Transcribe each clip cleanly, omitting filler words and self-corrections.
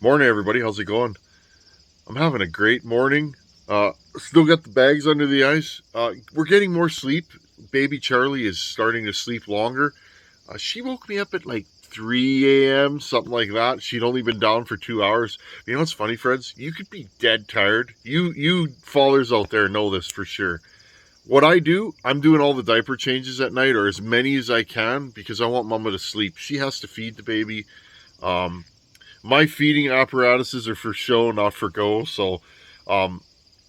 Morning, everybody. How's it going? I'm having a great morning. Still got the bags under the ice. We're getting more sleep. Baby Charlie is starting to sleep longer. She woke me up at like 3 a.m., something like that. She'd only been down for 2 hours. You know what's funny, friends? You could be dead tired. You fathers out there know this for sure. What I do, I'm doing all the diaper changes at night, or as many as I can, because I want Mama to sleep. She has to feed the baby. Um, my feeding apparatuses are for show, not for go. So, um,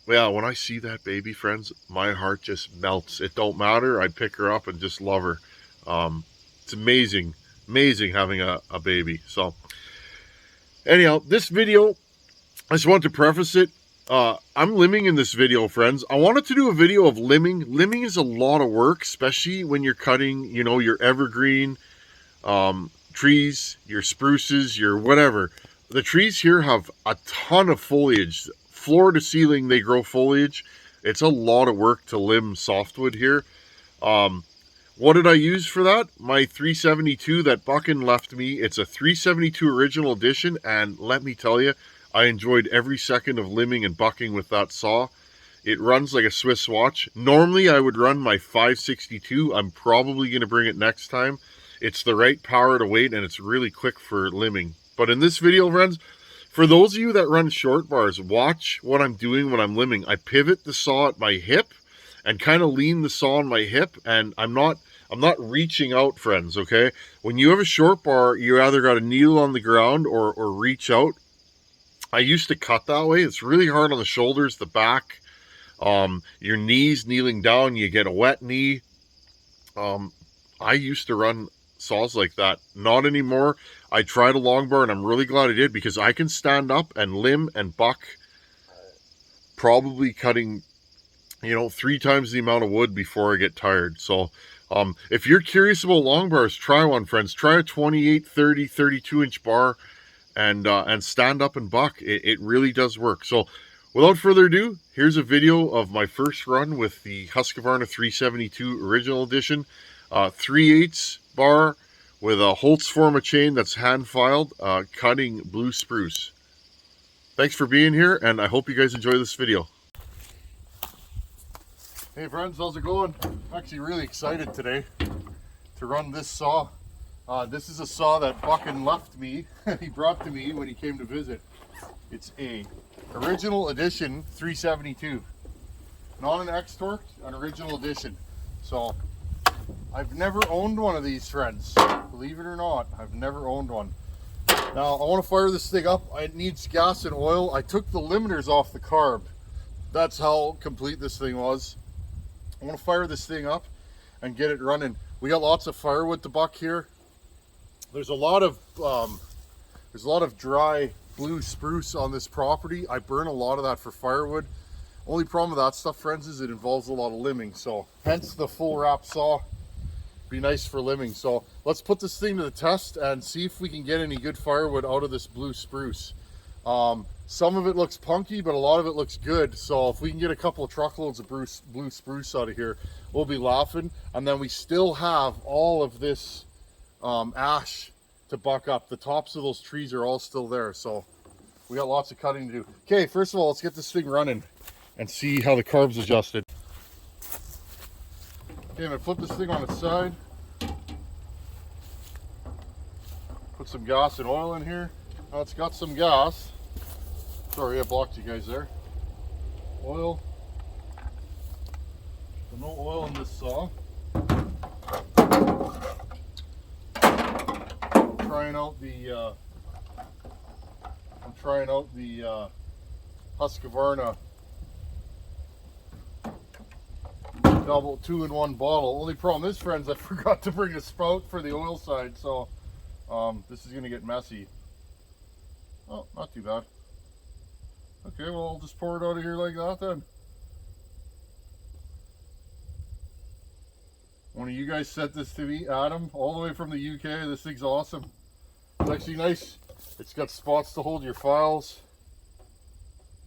yeah, when I see that baby, friends, my heart just melts. It don't matter. I pick her up and just love her. It's amazing, amazing having a baby. So, anyhow, this video, I just want to preface it. I'm limbing in this video, friends. I wanted to do a video of limbing. Limbing is a lot of work, especially when you're cutting, your evergreen, trees, your spruces, your whatever. The trees here have a ton of foliage. Floor to ceiling, they grow foliage. It's a lot of work to limb softwood here. What did I use for that? My 372 that Buckin left me. It's a 372 original edition, and let me tell you, I enjoyed every second of limbing and bucking with that saw. It runs like a Swiss watch. Normally, I would run my 562. I'm probably going to bring it next time. It's the right power to weight, and it's really quick for limbing. But in this video, friends, for those of you that run short bars, watch what I'm doing when I'm limbing. I pivot the saw at my hip and kind of lean the saw on my hip, and I'm not reaching out, friends, okay? When you have a short bar, you either got to kneel on the ground or reach out. I used to cut that way. It's really hard on the shoulders, the back, your knees kneeling down, you get a wet knee. I used to run saws like that. Not anymore. I tried a long bar, and I'm really glad I did, because I can stand up and limb and buck, probably cutting 3 times the amount of wood before I get tired. So if you're curious about long bars, try one, friends. Try a 28, 30, 32 inch bar and stand up and buck. It really does work. So without further ado, here's a video of my first run with the Husqvarna 372 original edition, 3/8 bar with a Holtzforma chain that's hand filed, cutting blue spruce. Thanks for being here, and I hope you guys enjoy this video. Hey friends, how's it going? I'm actually really excited today to run this saw. This is a saw that Buckin left me. He brought to me when he came to visit. It's a original edition 372. Not an X-Torque, an original edition. So I've never owned one of these, friends. Believe it or not, I've never owned one. Now I want to fire this thing up. It needs gas and oil. I took the limiters off the carb. That's how complete this thing was. I want to fire this thing up and get it running. We got lots of firewood to buck here. There's a lot of dry blue spruce on this property. I burn a lot of that for firewood. Only problem with that stuff, friends, is it involves a lot of limbing. So hence the full wrap saw. Be nice for limbing. So let's put this thing to the test and see if we can get any good firewood out of this blue spruce. Some of it looks punky, but a lot of it looks good. So if we can get a couple of truckloads of blue spruce out of here, we'll be laughing. And then we still have all of this ash to buck up. The tops of those trees are all still there. So we got lots of cutting to do. Okay, first of all, let's get this thing running and see how the carb's adjusted. Okay, I'm gonna flip this thing on its side. Put some gas and oil in here. Now it's got some gas. Sorry, I blocked you guys there. Oil. So no oil in this saw. I'm trying out the Husqvarna double 2-in-1 bottle. Only problem is, friends, I forgot to bring a spout for the oil side, so this is gonna get messy. Oh, not too bad. Okay, well, I'll just pour it out of here like that then. One of you guys sent this to me, Adam, all the way from the UK. This thing's awesome. It's actually nice. It's got spots to hold your files.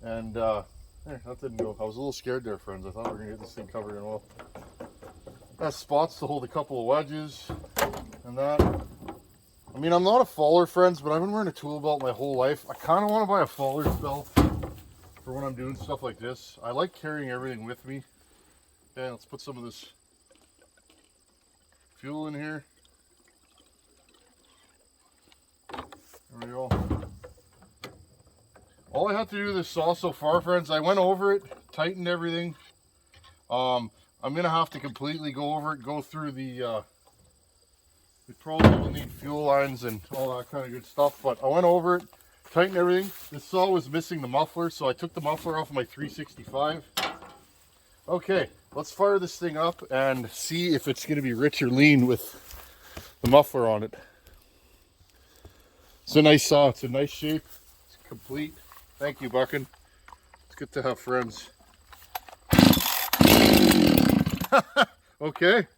And, that didn't go. I was a little scared there, friends. I thought we were going to get this thing covered in oil. It has spots to hold a couple of wedges and that. I mean, I'm not a faller, friends, but I've been wearing a tool belt my whole life. I kind of want to buy a faller's belt for when I'm doing stuff like this. I like carrying everything with me. Okay, let's put some of this fuel in here. There we go. All I have to do with this saw so far, friends, I went over it, tightened everything. I'm going to have to completely go over it, go through the probably will need fuel lines and all that kind of good stuff, but I went over it, tightened everything. This saw was missing the muffler, so I took the muffler off my 365. Okay, let's fire this thing up and see if it's going to be rich or lean with the muffler on it. It's a nice saw, it's a nice shape, it's complete. Thank you, Buckin. It's good to have friends. Okay.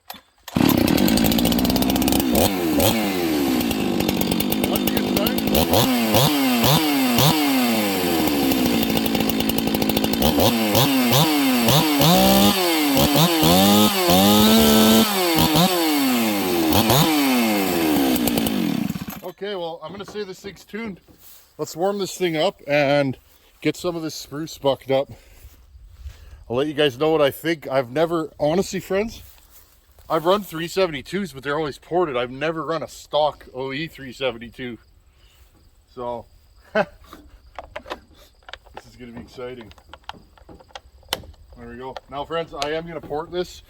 Okay, well, I'm going to say this thing's tuned. Let's warm this thing up and get some of this spruce bucked up. I'll let you guys know what I think. I've never, honestly, friends, I've run 372s, but they're always ported. I've never run a stock OE 372. So, this is going to be exciting. There we go. Now, friends, I am going to port this.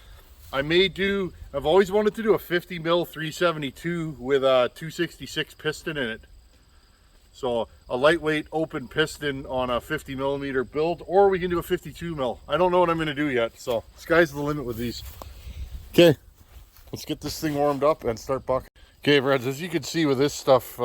I've always wanted to do a 50 mil 372 with a 266 piston in it. So a lightweight open piston on a 50 millimeter build, or we can do a 52 mil. I don't know what I'm going to do yet, so sky's the limit with these. Okay, let's get this thing warmed up and start bucking. Okay, friends, as you can see with this stuff,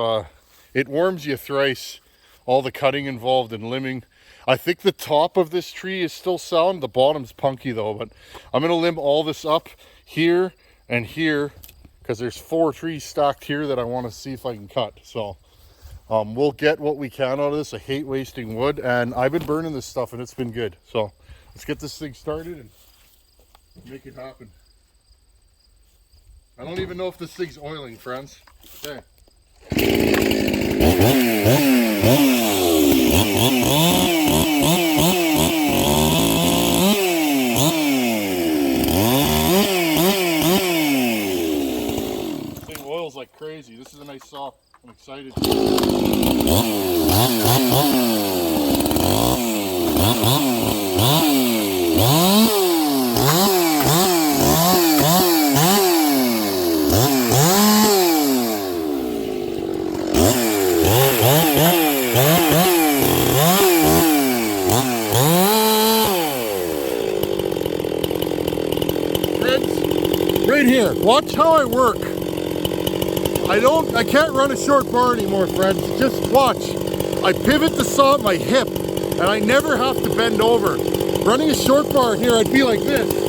it warms you thrice. All the cutting involved in limbing. I think the top of this tree is still sound. The bottom's punky though, but I'm going to limb all this up here and here because there's 4 trees stacked here that I want to see if I can cut. So we'll get what we can out of this. I hate wasting wood, and I've been burning this stuff and it's been good. So let's get this thing started and make it happen. I don't even know if this thing's oiling, friends. Okay. This thing oils like crazy. This is a nice saw. I'm excited. Right here, watch how I work. I can't run a short bar anymore, friends. Just watch. I pivot the saw at my hip, and I never have to bend over. Running a short bar here, I'd be like this.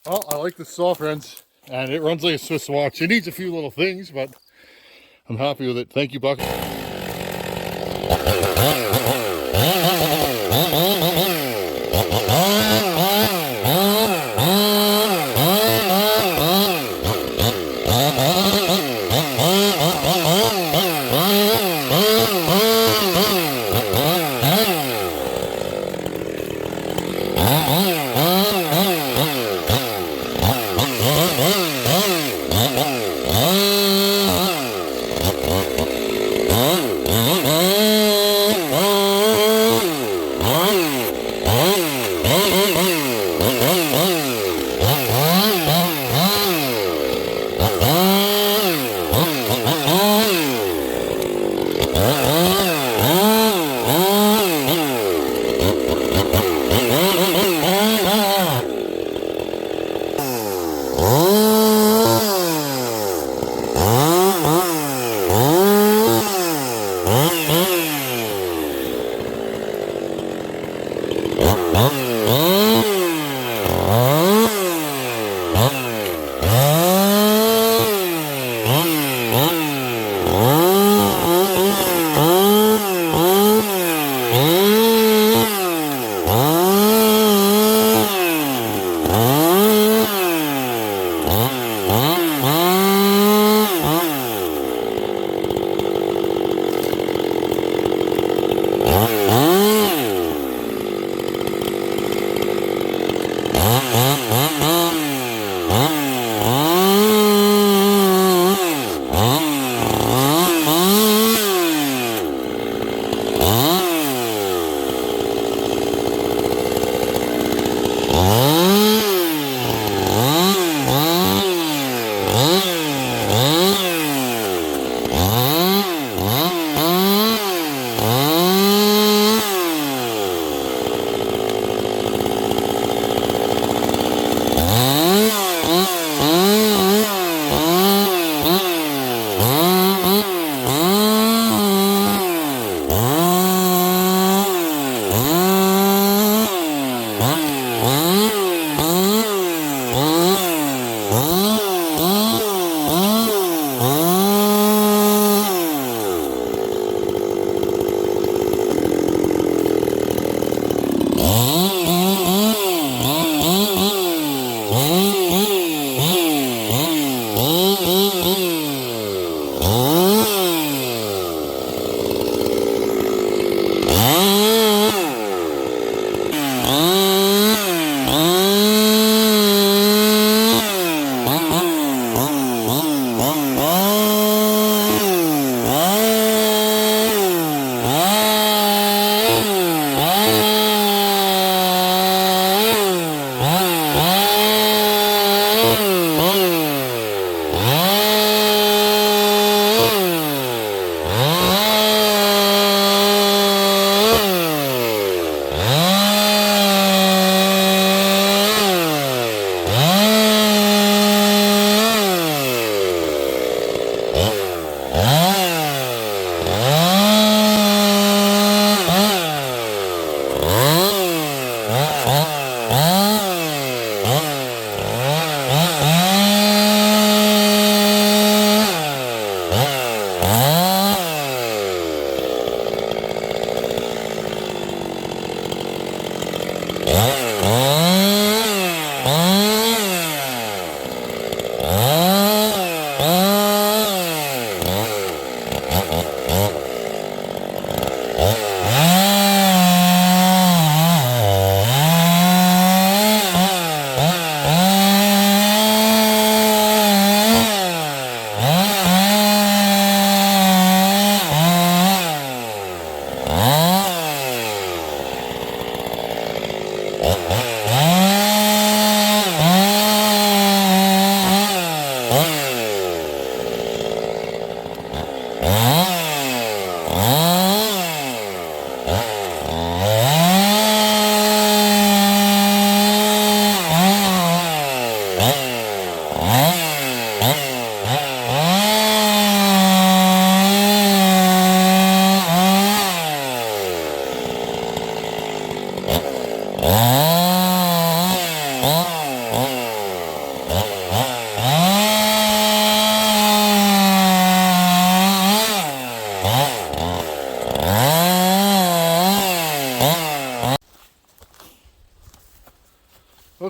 Well, I like the saw, friends, and it runs like a Swiss watch. It needs a few little things, but I'm happy with it. Thank you, Buck.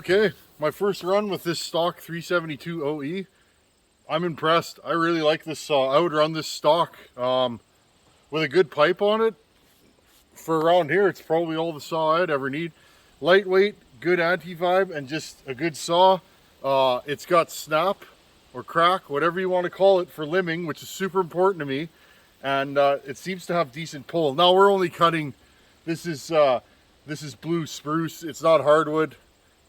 Okay, my first run with this stock 372 OE. I'm impressed. I really like this saw. I would run this stock with a good pipe on it. For around here, it's probably all the saw I'd ever need. Lightweight, good anti-vibe, and just a good saw. It's got snap or crack, whatever you want to call it, for limbing, which is super important to me. And it seems to have decent pull. Now we're only cutting, this is blue spruce. It's not hardwood,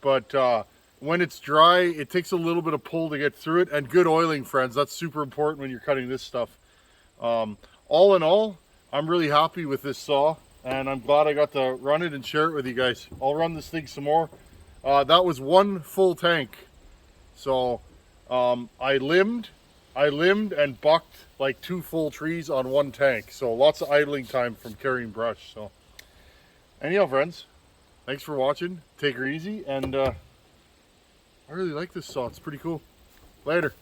but when it's dry, it takes a little bit of pull to get through it. And good oiling, friends. That's super important when you're cutting this stuff. All in all, I'm really happy with this saw, and I'm glad I got to run it and share it with you guys. I'll run this thing some more. That was one full tank. So I limbed and bucked like 2 full trees on 1 tank. So lots of idling time from carrying brush. So anyhow, friends, Thanks for watching. Take her easy, and I really like this saw. It's pretty cool. Later.